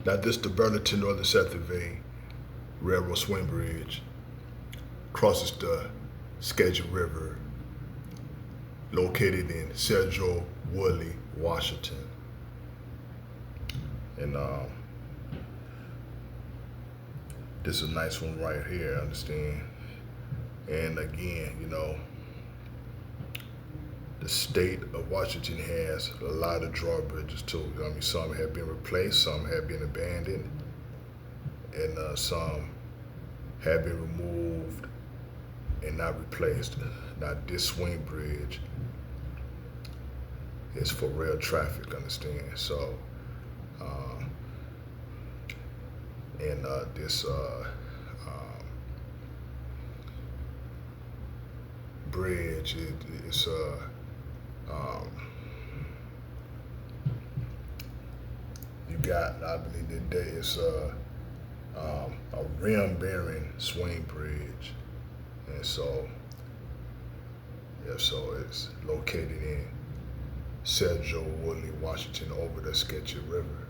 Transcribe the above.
Now this the Burlington Northern Saturday Railroad Swing Bridge crosses the Sedro River, located in Sedro, Wooley, Washington. And this is a nice one right here, understand? And again, you know, the state of Washington has a lot of drawbridges too. I mean, some have been replaced, some have been abandoned, and some have been removed and not replaced. Now, this swing bridge is for rail traffic, understand? So, this bridge is you got, I believe that there is a rim bearing swing bridge, and so it's located in Sedro, Wooley, Washington, over the Sedro River.